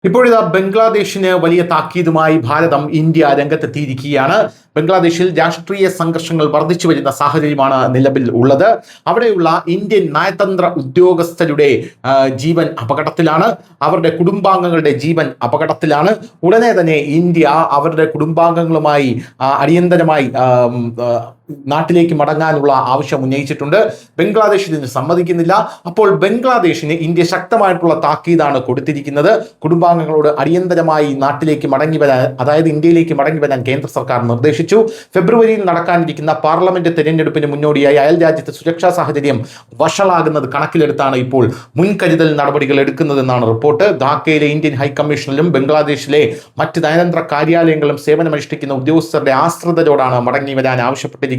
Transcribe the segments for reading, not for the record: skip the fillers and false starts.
ഇപ്പോഴിതാ ബംഗ്ലാദേശിന് വലിയ താക്കീതുമായി ഭാരതം ഇന്ത്യ രംഗത്തെത്തിയിരിക്കുകയാണ്. ബംഗ്ലാദേശിൽ രാഷ്ട്രീയ സംഘർഷങ്ങൾ വർദ്ധിച്ചു വരുന്ന സാഹചര്യമാണ് നിലവിൽ ഉള്ളത്. അവിടെയുള്ള ഇന്ത്യൻ നയതന്ത്ര ഉദ്യോഗസ്ഥരുടെ ജീവൻ അപകടത്തിലാണ്, അവരുടെ കുടുംബാംഗങ്ങളുടെ ജീവൻ അപകടത്തിലാണ്. ഉടനെ തന്നെ ഇന്ത്യ അവരുടെ കുടുംബാംഗങ്ങളുമായി അടിയന്തരമായി നാട്ടിലേക്ക് മടങ്ങാനുള്ള ആവശ്യം ഉന്നയിച്ചിട്ടുണ്ട്. ബംഗ്ലാദേശ് ഇതിന് സമ്മതിക്കുന്നില്ല. അപ്പോൾ ബംഗ്ലാദേശിന് ഇന്ത്യ ശക്തമായിട്ടുള്ള താക്കീതാണ് കൊടുത്തിരിക്കുന്നത്. കുടുംബാംഗങ്ങളോട് അടിയന്തരമായി നാട്ടിലേക്ക് മടങ്ങി വരാൻ, അതായത് ഇന്ത്യയിലേക്ക് മടങ്ങി വരാൻ കേന്ദ്ര സർക്കാർ നിർദ്ദേശിച്ചു. ഫെബ്രുവരിയിൽ നടക്കാനിരിക്കുന്ന പാർലമെന്റ് തെരഞ്ഞെടുപ്പിന് മുന്നോടിയായി അയൽ രാജ്യത്തെ സുരക്ഷാ സാഹചര്യം വഷളാകുന്നത് കണക്കിലെടുത്താണ് ഇപ്പോൾ മുൻകരുതൽ നടപടികൾ എടുക്കുന്നതെന്നാണ് റിപ്പോർട്ട്. ധാക്കയിലെ ഇന്ത്യൻ ഹൈക്കമ്മീഷനിലും ബംഗ്ലാദേശിലെ മറ്റ് നയതന്ത്ര കാര്യാലയങ്ങളിലും സേവനമനുഷ്ഠിക്കുന്ന ഉദ്യോഗസ്ഥരുടെ ആശ്രിതരോടാണ് മടങ്ങി വരാൻ ആവശ്യപ്പെട്ടിരിക്കുന്നത്.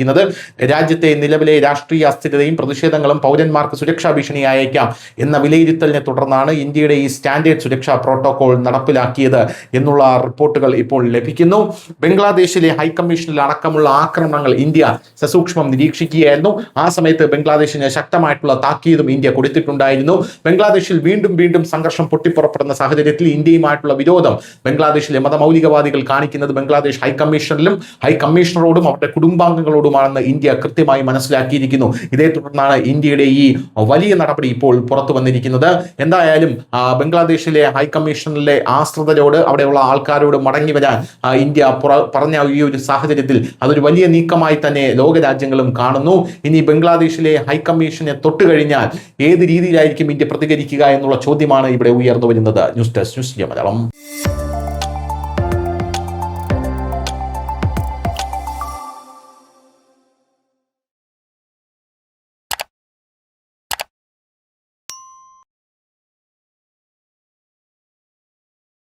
രാജ്യത്തെ നിലവിലെ രാഷ്ട്രീയ അസ്ഥിരതയും പ്രതിഷേധങ്ങളും പൗരന്മാർക്ക് സുരക്ഷാ ഭീഷണിയായേക്കാം എന്ന വിലയിരുത്തലിനെ തുടർന്നാണ് ഇന്ത്യയുടെ ഈ സ്റ്റാൻഡേർഡ് സുരക്ഷാ പ്രോട്ടോകോൾ നടപ്പിലാക്കിയത് എന്നുള്ള റിപ്പോർട്ടുകൾ ഇപ്പോൾ ലഭിക്കുന്നു. ബംഗ്ലാദേശിലെ ഹൈക്കമ്മീഷനിൽ അടക്കമുള്ള ആക്രമണങ്ങൾ ഇന്ത്യ സസൂക്ഷ്മം നിരീക്ഷിക്കുകയായിരുന്നു. ആ സമയത്ത് ബംഗ്ലാദേശിന് ശക്തമായിട്ടുള്ള താക്കീതും ഇന്ത്യ കൊടുത്തിട്ടുണ്ടായിരുന്നു. ബംഗ്ലാദേശിൽ വീണ്ടും സംഘർഷം പൊട്ടിപ്പുറപ്പെടുന്ന സാഹചര്യത്തിൽ ഇന്ത്യയുമായിട്ടുള്ള വിരോധം ബംഗ്ലാദേശിലെ മതമൗലികവാദികൾ കാണിക്കുന്നത് ബംഗ്ലാദേശ് ഹൈക്കമ്മീഷണറിലും ഹൈക്കമ്മീഷണറോടും അവരുടെ കുടുംബാംഗങ്ങളോടുമാണെന്ന് ഇന്ത്യ കൃത്യമായി മനസ്സിലാക്കിയിരിക്കുന്നു. ഇതേ തുടർന്നാണ് ഇന്ത്യയുടെ ഈ വലിയ നടപടി ഇപ്പോൾ പുറത്തു വന്നിരിക്കുന്നത്. എന്തായാലും ബംഗ്ലാദേശിലെ ഹൈക്കമ്മീഷനിലെ ആശ്രിതരോട്, അവിടെയുള്ള ആൾക്കാരോട് മടങ്ങി വരാൻ ഇന്ത്യ പറഞ്ഞ ഈ ഒരു സാഹചര്യത്തിൽ അതൊരു വലിയ നീക്കമായി തന്നെ ലോകരാജ്യങ്ങളും കാണുന്നു. ഇനി ബംഗ്ലാദേശിലെ ഹൈക്കമ്മീഷനെ തൊട്ട് കഴിഞ്ഞാൽ ഏത് രീതിയിലായിരിക്കും ഇന്ത്യ പ്രതികരിക്കുക എന്നുള്ള ചോദ്യമാണ് ഇവിടെ ഉയർന്നു വരുന്നത്. News desk, news India Malayalam.